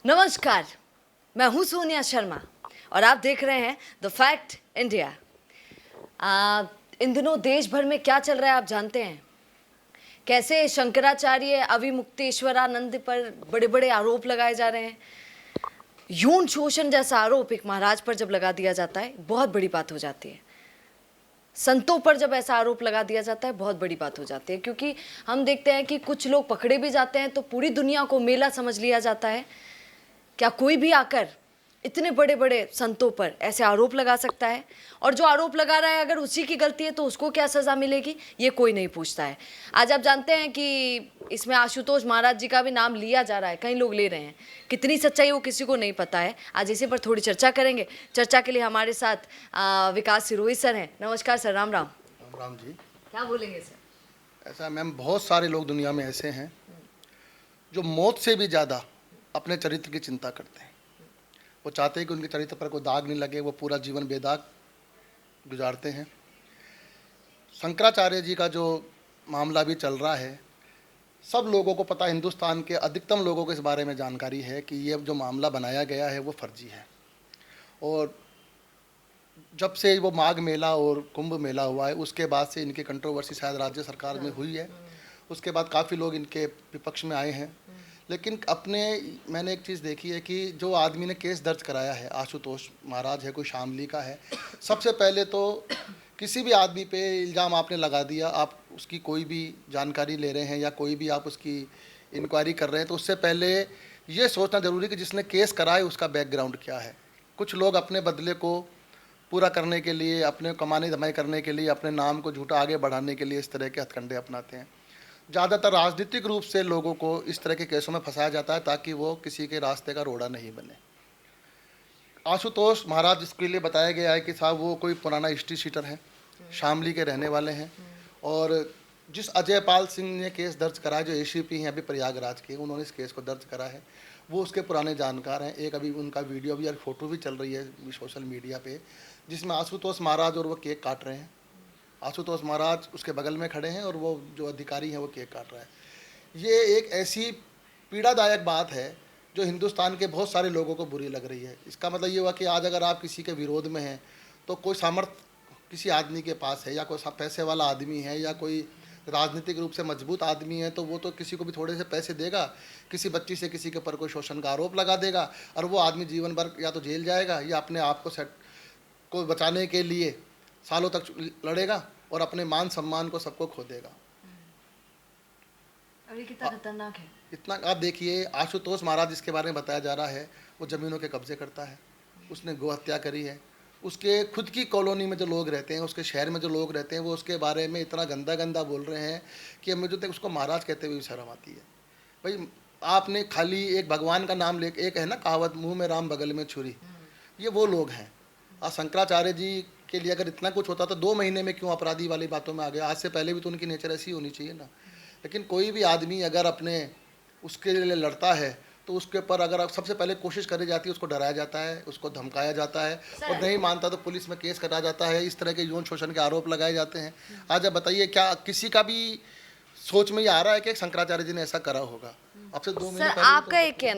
नमस्कार, मैं हूं सोनिया शर्मा और आप देख रहे हैं द फैक्ट इंडिया। इन दिनों देश भर में क्या चल रहा है आप जानते हैं? कैसे शंकराचार्य अविमुक्तेश्वरानंद पर बड़े बड़े आरोप लगाए जा रहे हैं। यौन शोषण जैसा आरोप एक महाराज पर जब लगा दिया जाता है बहुत बड़ी बात हो जाती है। संतों पर जब ऐसा आरोप लगा दिया जाता है बहुत बड़ी बात हो जाती है, क्योंकि हम देखते हैं कि कुछ लोग पकड़े भी जाते हैं तो पूरी दुनिया को मेला समझ लिया जाता है। क्या कोई भी आकर इतने बड़े बड़े संतों पर ऐसे आरोप लगा सकता है? और जो आरोप लगा रहा है अगर उसी की गलती है तो उसको क्या सज़ा मिलेगी, ये कोई नहीं पूछता है। आज आप जानते हैं कि इसमें आशुतोष महाराज जी का भी नाम लिया जा रहा है, कई लोग ले रहे हैं। कितनी सच्चाई वो किसी को नहीं पता है। आज इसी पर थोड़ी चर्चा करेंगे। चर्चा के लिए हमारे साथ विकास सिरोही सर हैं। नमस्कार सर। राम राम। राम राम जी। क्या बोलेंगे सर? ऐसा मैम, बहुत सारे लोग दुनिया में ऐसे हैं जो मौत से भी ज़्यादा अपने चरित्र की चिंता करते हैं। वो चाहते हैं कि उनके चरित्र पर कोई दाग नहीं लगे, वो पूरा जीवन बेदाग गुजारते हैं। शंकराचार्य जी का जो मामला भी चल रहा है, सब लोगों को पता है, हिंदुस्तान के अधिकतम लोगों को इस बारे में जानकारी है कि ये जो मामला बनाया गया है वो फर्जी है। और जब से वो माघ मेला और कुंभ मेला हुआ है उसके बाद से इनकी कंट्रोवर्सी शायद राज्य सरकार में हुई है। उसके बाद काफ़ी लोग इनके विपक्ष में आए हैं। लेकिन मैंने एक चीज़ देखी है कि जो आदमी ने केस दर्ज कराया है, आशुतोष महाराज है, कोई शामली का है। सबसे पहले तो किसी भी आदमी पे इल्ज़ाम आपने लगा दिया, आप उसकी कोई भी जानकारी ले रहे हैं या कोई भी आप उसकी इंक्वायरी कर रहे हैं, तो उससे पहले ये सोचना ज़रूरी कि जिसने केस कराया उसका बैकग्राउंड क्या है। कुछ लोग अपने बदले को पूरा करने के लिए, अपने कमाने धमाई करने के लिए, अपने नाम को झूठा आगे बढ़ाने के लिए इस तरह के हथकंडे अपनाते हैं। ज़्यादातर राजनीतिक रूप से लोगों को इस तरह के केसों में फंसाया जाता है ताकि वो किसी के रास्ते का रोड़ा नहीं बने। आशुतोष महाराज जिसके लिए बताया गया है कि साहब वो कोई पुराना हिस्ट्री शीटर है, शामली के रहने वाले हैं। और जिस अजय पाल सिंह ने केस दर्ज करा है, जो एसीपी हैं अभी प्रयागराज के, उन्होंने इस केस को दर्ज करा है, वो उसके पुराने जानकार हैं। एक अभी उनका वीडियो भी और फोटो भी चल रही है सोशल मीडिया पे, जिसमें आशुतोष महाराज और वो केक काट रहे हैं। आशुतोष महाराज उसके बगल में खड़े हैं और वो जो अधिकारी हैं वो केक काट रहा है। ये एक ऐसी पीड़ादायक बात है जो हिंदुस्तान के बहुत सारे लोगों को बुरी लग रही है। इसका मतलब ये हुआ कि आज अगर आप किसी के विरोध में हैं तो कोई सामर्थ्य किसी आदमी के पास है, या कोई पैसे वाला आदमी है, या कोई राजनीतिक रूप से मजबूत आदमी है, तो वो तो किसी को भी थोड़े से पैसे देगा, किसी बच्ची से किसी के ऊपर कोई शोषण का आरोप लगा देगा, और वो आदमी जीवन भर या तो जेल जाएगा या अपने आप को बचाने के लिए सालों तक लड़ेगा और अपने मान सम्मान को सबको खो देगा। और ये कितना खतरनाक है। इतना आप देखिए, आशुतोष महाराज जिसके बारे में बताया जा रहा है वो ज़मीनों के कब्जे करता है, उसने गौ हत्या करी है, उसके खुद की कॉलोनी में जो लोग रहते हैं, उसके शहर में जो लोग रहते हैं, वो उसके बारे में इतना गंदा गंदा बोल रहे हैं कि मुझे तो उसको महाराज कहते हुए भी शर्म आती है। भाई आपने खाली एक भगवान का नाम ले, एक है ना कहावत, मुँह में राम बगल में छुरी, ये वो लोग हैं। आज शंकराचार्य जी के लिए अगर इतना कुछ होता तो 2 महीने में क्यों अपराधी वाली बातों में आ गया? आज से पहले भी तो उनकी नेचर ऐसी होनी चाहिए ना। लेकिन कोई भी आदमी अगर अपने उसके लिए लड़ता है तो उसके ऊपर अगर सबसे पहले कोशिश करी जाती है, उसको डराया जाता है, उसको धमकाया जाता है, और नहीं मानता तो पुलिस में केस करा जाता है। इस तरह के यौन शोषण के आरोप लगाए जाते हैं। आज आप बताइए, क्या किसी का भी सोच में ये आ रहा है कि शंकराचार्य जी ने ऐसा करा होगा? अब से 2 महीने सर पहले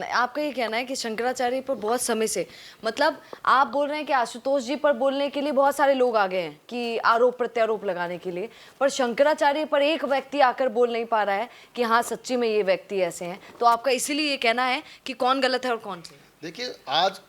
आपका ये कहना है कि शंकराचार्य पर बहुत समय से, मतलब आप बोल रहे हैं कि आशुतोष जी पर बोलने के लिए बहुत सारे लोग आ गए हैं कि आरोप प्रत्यारोप लगाने के लिए, पर शंकराचार्य पर एक व्यक्ति आकर बोल नहीं पा रहा है कि हाँ सच्ची में ये व्यक्ति ऐसे हैं। तो आपका इसीलिए ये कहना है कि कौन गलत है और कौन सही? देखिए, आज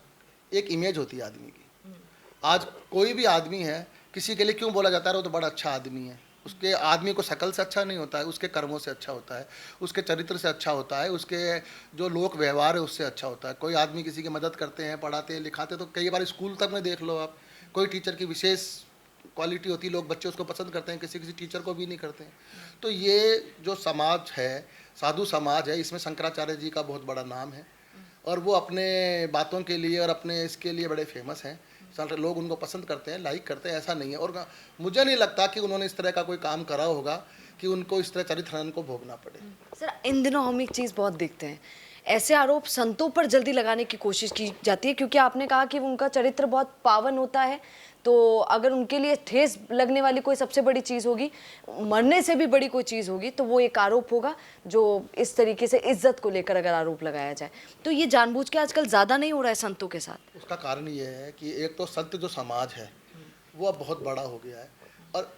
एक इमेज होती है आदमी की। आज कोई भी आदमी है, किसी के लिए क्यों बोला जाता है वो तो बड़ा अच्छा आदमी है। उसके आदमी को शकल से अच्छा नहीं होता है, उसके कर्मों से अच्छा होता है, उसके चरित्र से अच्छा होता है, उसके जो लोक व्यवहार है उससे अच्छा होता है। कोई आदमी किसी की मदद करते हैं, पढ़ाते हैं, लिखाते, तो कई बार स्कूल तक में देख लो आप, कोई टीचर की विशेष क्वालिटी होती है, लोग बच्चे उसको पसंद करते हैं, किसी किसी टीचर को भी नहीं करते हैं। तो ये जो समाज है, साधु समाज है, इसमें शंकराचार्य जी का बहुत बड़ा नाम है और वो अपने बातों के लिए और अपने इसके लिए बड़े फेमस हैं। लोग उनको पसंद करते हैं, लाइक करते हैं, ऐसा नहीं है। और मुझे नहीं लगता कि उन्होंने इस तरह का कोई काम करा होगा कि उनको इस तरह चरित्र हनन को भोगना पड़े। सर इन दिनों हम एक चीज़ बहुत देखते हैं, ऐसे आरोप संतों पर जल्दी लगाने की कोशिश की जाती है, क्योंकि आपने कहा कि उनका चरित्र बहुत पावन होता है, तो अगर उनके लिए ठेस लगने वाली कोई सबसे बड़ी चीज़ होगी, मरने से भी बड़ी कोई चीज़ होगी, तो वो एक आरोप होगा जो इस तरीके से इज्जत को लेकर अगर आरोप लगाया जाए। तो ये जानबूझ के आजकल ज़्यादा नहीं हो रहा है संतों के साथ? उसका कारण ये है कि एक तो संत जो समाज है वो अब बहुत बड़ा हो गया है, और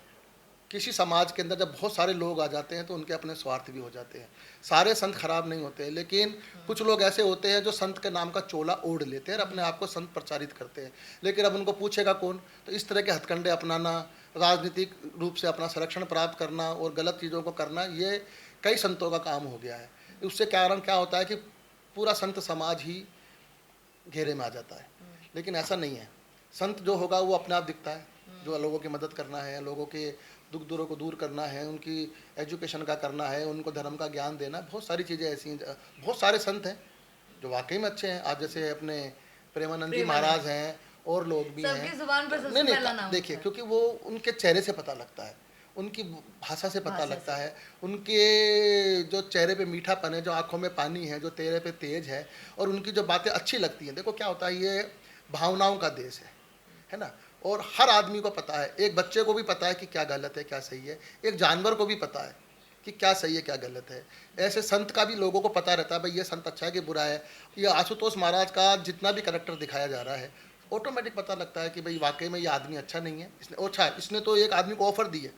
किसी समाज के अंदर जब बहुत सारे लोग आ जाते हैं तो उनके अपने स्वार्थ भी हो जाते हैं। सारे संत खराब नहीं होते, लेकिन कुछ लोग ऐसे होते हैं जो संत के नाम का चोला ओढ़ लेते हैं और अपने आप को संत प्रचारित करते हैं, लेकिन अब उनको पूछेगा कौन? तो इस तरह के हथकंडे अपनाना, राजनीतिक रूप से अपना संरक्षण प्राप्त करना और गलत चीज़ों को करना, ये कई संतों का काम हो गया है। उससे कारण क्या होता है कि पूरा संत समाज ही घेरे में आ जाता है, लेकिन ऐसा नहीं है। संत जो होगा वो अपने आप दिखता है, जो लोगों की मदद करना है, लोगों के दुख दुरों को दूर करना है, उनकी एजुकेशन का करना है, उनको धर्म का ज्ञान देना, बहुत सारी चीज़ें ऐसी हैं। बहुत सारे संत हैं जो वाकई में अच्छे हैं। आज जैसे अपने प्रेमानंद जी महाराज हैं और लोग भी हैं। जुबान पर सबसे पहला नाम देखिए, क्योंकि वो उनके चेहरे से पता लगता है, उनकी भाषा से पता लगता है, उनके जो चेहरे पे मीठापन है, जो आंखों में पानी है, जो चेहरे पे तेज है, और उनकी जो बातें अच्छी लगती हैं। देखो क्या होता है, ये भावनाओं का देश है ना, और हर आदमी को पता है, एक बच्चे को भी पता है कि क्या गलत है क्या सही है, एक जानवर को भी पता है कि क्या सही है क्या गलत है। ऐसे संत का भी लोगों को पता रहता है भाई ये संत अच्छा है कि बुरा है। ये आशुतोष महाराज का जितना भी करैक्टर दिखाया जा रहा है, ऑटोमेटिक पता लगता है कि भाई वाकई में ये आदमी अच्छा नहीं है। इसने अच्छा है, इसने तो एक आदमी को ऑफर दी है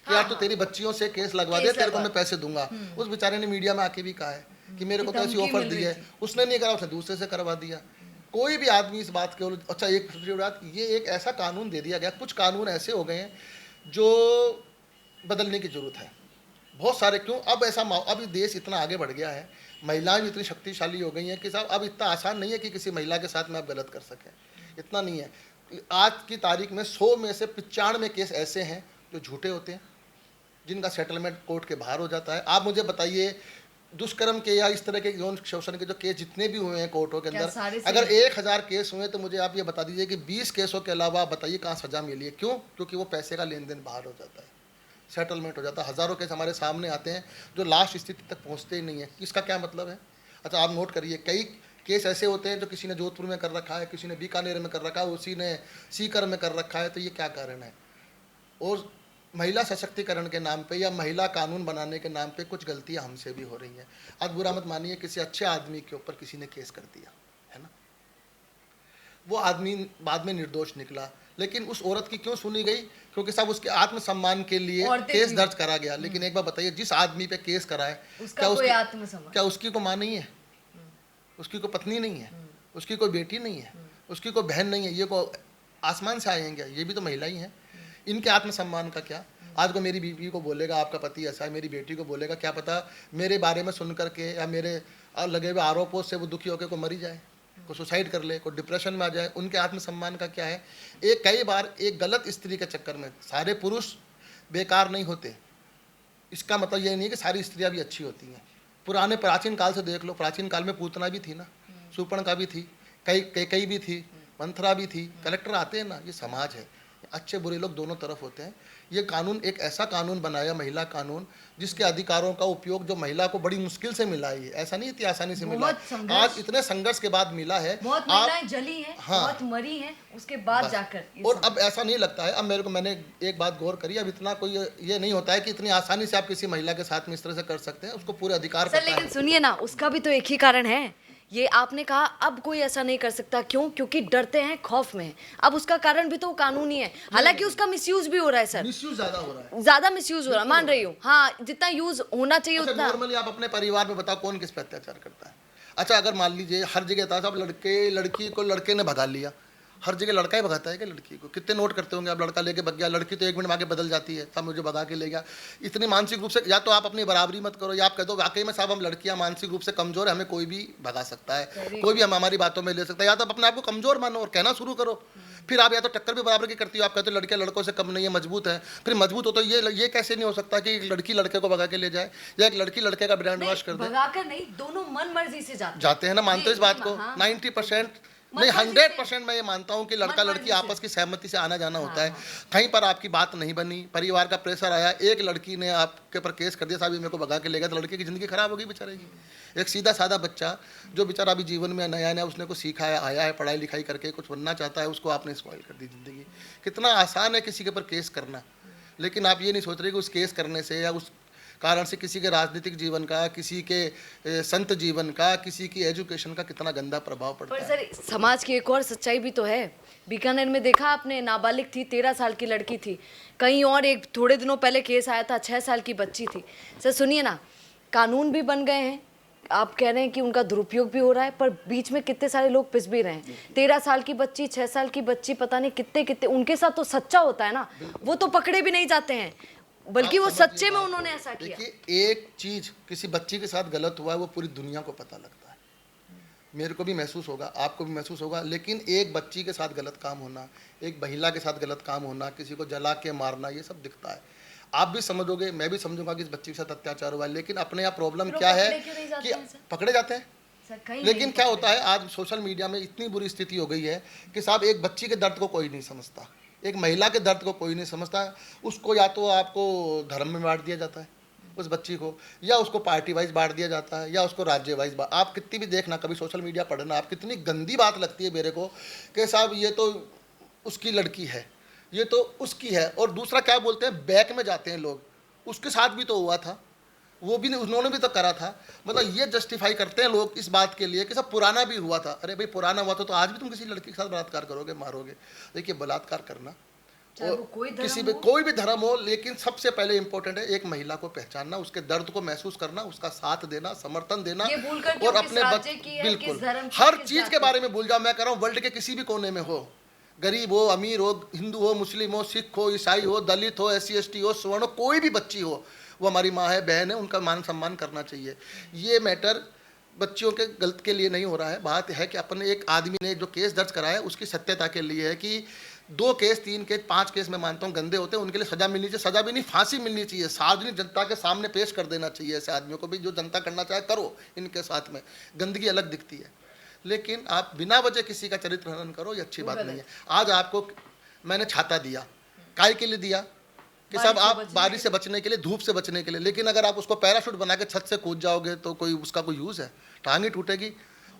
कि यार तो तेरी बच्चियों से केस लगवा दे, तेरे को मैं पैसे दूंगा। उस बेचारे ने मीडिया में आके भी कहा है कि मेरे को तो ऐसी ऑफर दी है, उसने नहीं करा, उसने दूसरे से करवा दिया। कोई भी आदमी इस बात के अच्छा, एक बात, ये एक ऐसा कानून दे दिया गया, कुछ कानून ऐसे हो गए हैं जो बदलने की जरूरत है, बहुत सारे। क्यों? अब ऐसा अब देश इतना आगे बढ़ गया है, महिलाएं भी इतनी शक्तिशाली हो गई हैं कि साहब अब इतना आसान नहीं है कि किसी महिला के साथ में आप गलत कर सकें, इतना नहीं है। आज की तारीख में 100 में से 95 केस ऐसे हैं जो झूठे होते हैं, जिनका सेटलमेंट कोर्ट के बाहर हो जाता है। आप मुझे बताइए, दुष्कर्म के या इस तरह के यौन शोषण के जो केस जितने भी हुए हैं कोर्टों के अंदर, अगर 1000 केस हुए तो मुझे आप ये बता दीजिए कि 20 केसों के अलावा बताइए कहाँ सजा मिली है। क्यों? क्योंकि वो पैसे का लेन देन बाहर हो जाता है, सेटलमेंट हो जाता है। हज़ारों केस हमारे सामने आते हैं जो लास्ट स्थिति तक पहुँचते ही नहीं है। इसका क्या मतलब है? अच्छा, आप नोट करिए, कई केस ऐसे होते हैं जो किसी ने जोधपुर में कर रखा है, किसी ने बीकानेर में कर रखा है, उसी ने सीकर में कर रखा है। तो ये क्या कारण है? और महिला सशक्तिकरण के नाम पे या महिला कानून बनाने के नाम पे कुछ गलतियां हमसे भी हो रही हैं। आज बुरा मत मानिए, किसी अच्छे आदमी के ऊपर किसी ने केस कर दिया है ना, वो आदमी बाद में निर्दोष निकला, लेकिन उस औरत की क्यों सुनी गई? क्योंकि साहब उसके आत्मसम्मान के लिए केस दर्ज करा गया। लेकिन एक बार बताइए, जिस आदमी पे केस करा है क्या उसकी को माँ नहीं है, उसकी को पत्नी नहीं है, उसकी कोई बेटी नहीं है, उसकी कोई बहन नहीं है? ये को आसमान से आएंगे? ये भी तो महिला ही है। इनके आत्मसम्मान का क्या? आज को मेरी बीवी को बोलेगा आपका पति ऐसा है, मेरी बेटी को बोलेगा, क्या पता मेरे बारे में सुन करके या मेरे लगे हुए आरोपों से वो दुखी होकर को मरी जाए, को सुसाइड कर ले, को डिप्रेशन में आ जाए। उनके आत्मसम्मान का क्या है? कई बार एक गलत स्त्री के चक्कर में सारे पुरुष बेकार नहीं होते। इसका मतलब ये नहीं है कि सारी स्त्रियाँ भी अच्छी होती हैं। पुराने प्राचीन काल से देख लो, प्राचीन काल में पूतना भी थी ना, शूर्पणखा भी थी, कई भी थी, मंथरा भी थी। कलेक्टर आते हैं ना, ये समाज है, अच्छे बुरे लोग दोनों तरफ होते हैं। ये कानून एक ऐसा कानून बनाया, महिला कानून, जिसके अधिकारों का उपयोग जो महिला को बड़ी मुश्किल से मिला है। ऐसा नहीं इतनी आसानी से मिला, आज इतने संघर्ष के बाद मिला है। बहुत महिलाएं जली हैं, हाँ, बहुत मरी हैं उसके बाद जाकर। और अब ऐसा नहीं लगता है। अब मैंने एक बात गौर करी, अब इतना कोई ये नहीं होता है कि इतनी आसानी से आप किसी महिला के साथ में इस तरह से कर सकते हैं। उसको पूरे अधिकार पता है। लेकिन सुनिए ना, उसका भी तो एक ही कारण है। ये आपने कहा अब कोई ऐसा नहीं कर सकता, क्यों? क्योंकि डरते हैं, खौफ में हैं। अब उसका कारण भी तो कानूनी है, हालांकि उसका मिसयूज भी हो रहा है सर, मिसयूज ज्यादा हो रहा है, ज्यादा मिसयूज हो रहा है, मान रही हूँ। हाँ, जितना यूज होना चाहिए उतना। नॉर्मली आप अपने परिवार में बताओ कौन किस पे अत्याचार करता है? अच्छा, अगर मान लीजिए हर जगह था साहब, लड़की को लड़के ने भगा लिया, हर जगह लड़का ही भगाता है क्या लड़की को? कितने नोट करते होंगे आप, लड़का लेके भग गया, लड़की तो 1 मिनट में आगे बदल जाती है, साहब मुझे भगा के ले गया। इतनी मानसिक रूप से, या तो आप अपनी बराबरी मत करो, या आप कह दो वाकई में साहब हम लड़कियां मानसिक रूप से कमजोर है, हमें कोई भी भगा सकता है, कोई भी हमारी बातों में ले सकता है। या तो अपने आप को कमजोर मानो और कहना शुरू करो। फिर आप या तो टक्कर भी बराबर की करती हो, आप कहते हो लड़कियां लड़कों से कम नहीं है, मजबूत है। फिर मजबूत हो तो ये कैसे नहीं हो सकता कि एक लड़की लड़के को भगा के ले जाए, या एक लड़की लड़के का ब्रांड वॉश कर दे? भगाकर नहीं, दोनों मन मर्जी से जाते हैं ना, मानते हो इस बात को? 90% नहीं, मतलब 100% मैं ये मानता हूँ कि लड़का लड़की आपस की सहमति से आना जाना होता है। कहीं पर आपकी बात नहीं बनी, परिवार का प्रेशर आया, एक लड़की ने आपके ऊपर केस कर दिया, साहब ये मेरे को भगा के ले गया, तो लड़के की ज़िंदगी खराब होगी बेचारे की। एक सीधा साधा बच्चा जो बेचारा अभी जीवन में नया नया उसने कुछ सीखा है, आया है, पढ़ाई लिखाई करके कुछ बनना चाहता है, उसको आपने स्पॉइल कर दी ज़िंदगी। कितना आसान है किसी के ऊपर केस करना, लेकिन आप ये नहीं सोच रहे कि उस केस करने से या उस कारण से किसी के राजनीतिक जीवन का, किसी के संत जीवन का, किसी की एजुकेशन का कितना गंदा प्रभाव पड़ता पर है। सर समाज की एक और सच्चाई भी तो है। बीकानेर में देखा आपने, नाबालिग थी, 13 साल की लड़की थी। कहीं और एक थोड़े दिनों पहले केस आया था, 6 साल की बच्ची थी। सर सुनिए ना, कानून भी बन गए हैं, आप कह रहे हैं कि उनका दुरुपयोग भी हो रहा है, पर बीच में कितने सारे लोग पिस भी रहे हैं। 13 साल की बच्ची, 6 साल की बच्ची, पता नहीं कितने कितने उनके साथ तो सच्चा होता है ना, वो तो पकड़े भी नहीं जाते हैं, बल्कि वो सच्चे में उन्होंने ऐसा किया। देखिए, एक चीज किसी बच्ची के साथ गलत हुआ है वो पूरी दुनिया को पता लगता है, मेरे को भी महसूस होगा, आपको भी महसूस होगा, लेकिन एक बच्ची के साथ गलत काम होना, एक महिला के साथ गलत काम होना, किसी को जला के मारना, ये सब दिखता है। आप भी समझोगे, मैं भी समझूंगा कि इस बच्ची के साथ अत्याचार हुआ है, लेकिन अपने यहाँ प्रॉब्लम क्या है कि पकड़े जाते हैं। लेकिन क्या होता है, आज सोशल मीडिया में इतनी बुरी स्थिति हो गई है कि साहब एक बच्ची के दर्द को कोई नहीं समझता, एक महिला के दर्द को कोई नहीं समझता। उसको या तो आपको धर्म में बांट दिया जाता है उस बच्ची को, या उसको पार्टी वाइज बांट दिया जाता है, या उसको राज्य वाइज आप कितनी भी देखना, कभी सोशल मीडिया पढ़ना, आप कितनी गंदी बात लगती है मेरे को कि साहब ये तो उसकी लड़की है, ये तो उसकी है। और दूसरा क्या बोलते हैं, बैक में जाते हैं लोग, उसके साथ भी तो हुआ था, वो भी उन्होंने भी तो करा था। मतलब ये जस्टिफाई करते हैं लोग इस बात के लिए कि सब पुराना भी हुआ था। अरे भाई पुराना हुआ था तो आज भी तुम किसी लड़की के साथ बलात्कार करोगे, मारोगे। देखिए बलात्कार करना किसी भी कोई भी धर्म हो, लेकिन सबसे पहले इंपॉर्टेंट है एक महिला को पहचानना, उसके दर्द को महसूस करना, उसका साथ देना, समर्थन देना, और अपने बिल्कुल हर चीज के बारे में भूल जाओ। मैं कह रहा हूँ वर्ल्ड के किसी भी कोने में हो, गरीब हो, अमीर हो, हिंदू हो, मुस्लिम हो, सिख हो, ईसाई हो, दलित हो, SC ST हो, स्वर्ण हो, कोई भी बच्ची हो, वो हमारी माँ है, बहन है, उनका मान सम्मान करना चाहिए। ये मैटर बच्चियों के गलत के लिए नहीं हो रहा है। बात है कि अपने एक आदमी ने जो केस दर्ज कराया है उसकी सत्यता के लिए है कि 2 केस 3 केस 5 केस मैं मानता हूँ गंदे होते हैं, उनके लिए सजा मिलनी चाहिए। सजा भी नहीं, फांसी मिलनी चाहिए, सार्वजनिक जनता के सामने पेश कर देना चाहिए ऐसे आदमियों को भी। जो जनता करना चाहे करो, इनके साथ में गंदगी अलग दिखती है, लेकिन आप बिना वजह किसी का चरित्र हनन करो, ये अच्छी बात नहीं है। आज आपको मैंने छाता दिया, काय के लिए दिया कि साहब आप बारिश से बचने के लिए, धूप से बचने के लिए, लेकिन अगर आप उसको पैराशूट बना के छत से कूद जाओगे तो कोई उसका कोई यूज़ है? टांग ही टूटेगी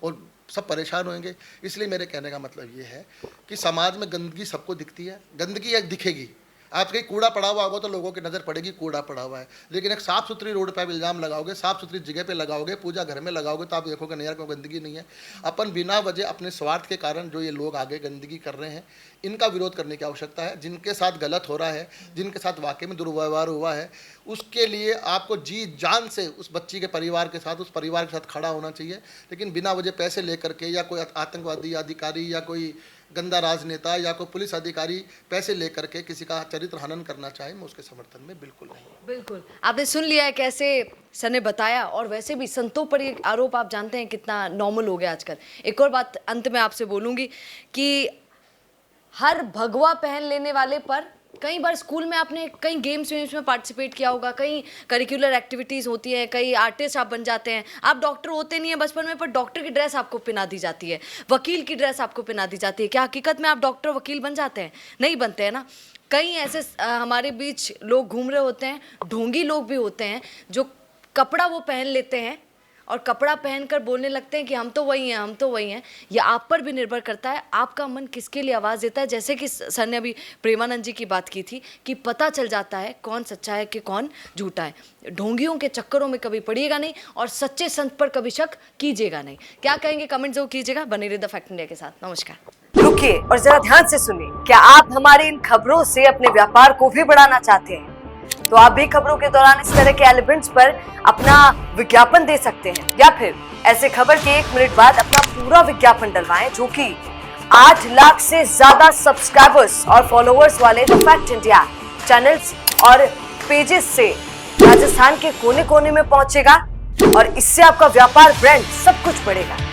और सब परेशान होंगे। इसलिए मेरे कहने का मतलब ये है कि समाज में गंदगी सबको दिखती है, गंदगी एक दिखेगी। आप कहीं कूड़ा पड़ा हुआ होगा तो लोगों की नज़र पड़ेगी कूड़ा पड़ा हुआ है, लेकिन एक साफ़ सुथरी रोड पर इल्ज़ाम लगाओगे, साफ़ सुथरी जगह पे लगाओगे, पूजा घर में लगाओगे, तो आप देखोगे नहीं यार कोई गंदगी नहीं है। अपन बिना वजह अपने स्वार्थ के कारण जो ये लोग आगे गंदगी कर रहे हैं, इनका विरोध करने की आवश्यकता है। जिनके साथ गलत हो रहा है, जिनके साथ वाकई में दुर्व्यवहार हुआ है, उसके लिए आपको जी जान से उस बच्ची के परिवार के साथ, उस परिवार के साथ खड़ा होना चाहिए। लेकिन बिना वजह पैसे लेकर के, या कोई आतंकवादी अधिकारी या कोई गंदा राजनेता या कोई पुलिस अधिकारी पैसे लेकर के किसी का चरित्र हनन करना चाहे, मैं उसके समर्थन में बिल्कुल नहीं। बिल्कुल, आपने सुन लिया है कैसे सर ने बताया। और वैसे भी संतों पर ये आरोप आप जानते हैं कितना नॉर्मल हो गया आजकल। एक और बात अंत में आपसे बोलूँगी कि हर भगवा पहन लेने वाले पर कई बार स्कूल में आपने कई गेम्स वेम्स में पार्टिसिपेट किया होगा, कई करिकुलर एक्टिविटीज़ होती हैं, कई आर्टिस्ट आप बन जाते हैं। आप डॉक्टर होते नहीं हैं बचपन में, पर डॉक्टर की ड्रेस आपको पहना दी जाती है, वकील की ड्रेस आपको पहना दी जाती है। क्या हकीकत में आप डॉक्टर वकील बन जाते हैं? नहीं बनते हैं ना। कई ऐसे हमारे बीच लोग घूम रहे होते हैं, ढोंगी लोग भी होते हैं, जो कपड़ा वो पहन लेते हैं और कपड़ा पहनकर बोलने लगते हैं कि हम तो वही हैं, हम तो वही हैं। ये आप पर भी निर्भर करता है, आपका मन किसके लिए आवाज़ देता है। जैसे कि सर ने अभी प्रेमानंद जी की बात की थी कि पता चल जाता है कौन सच्चा है कि कौन झूठा है। ढोंगियों के चक्करों में कभी पड़िएगा नहीं और सच्चे संत पर कभी शक कीजिएगा नहीं। क्या कहेंगे कमेंट जरूर कीजिएगा। बने रहिए द फैक्ट इंडिया के साथ। नमस्कार। रुकिए और जरा ध्यान से सुनिए। क्या आप हमारी इन खबरों से अपने व्यापार को भी बढ़ाना चाहते हैं? तो आप भी खबरों के दौरान इस तरह के एलिमेंट्स पर अपना विज्ञापन दे सकते हैं, या फिर ऐसे खबर के 1 मिनट बाद अपना पूरा विज्ञापन डलवाएं, जो कि 8 लाख से ज्यादा सब्सक्राइबर्स और फॉलोअर्स वाले द फैक्ट इंडिया चैनल्स और पेजेस से राजस्थान के कोने कोने में पहुंचेगा। और इससे आपका व्यापार, ब्रांड सब कुछ बढ़ेगा।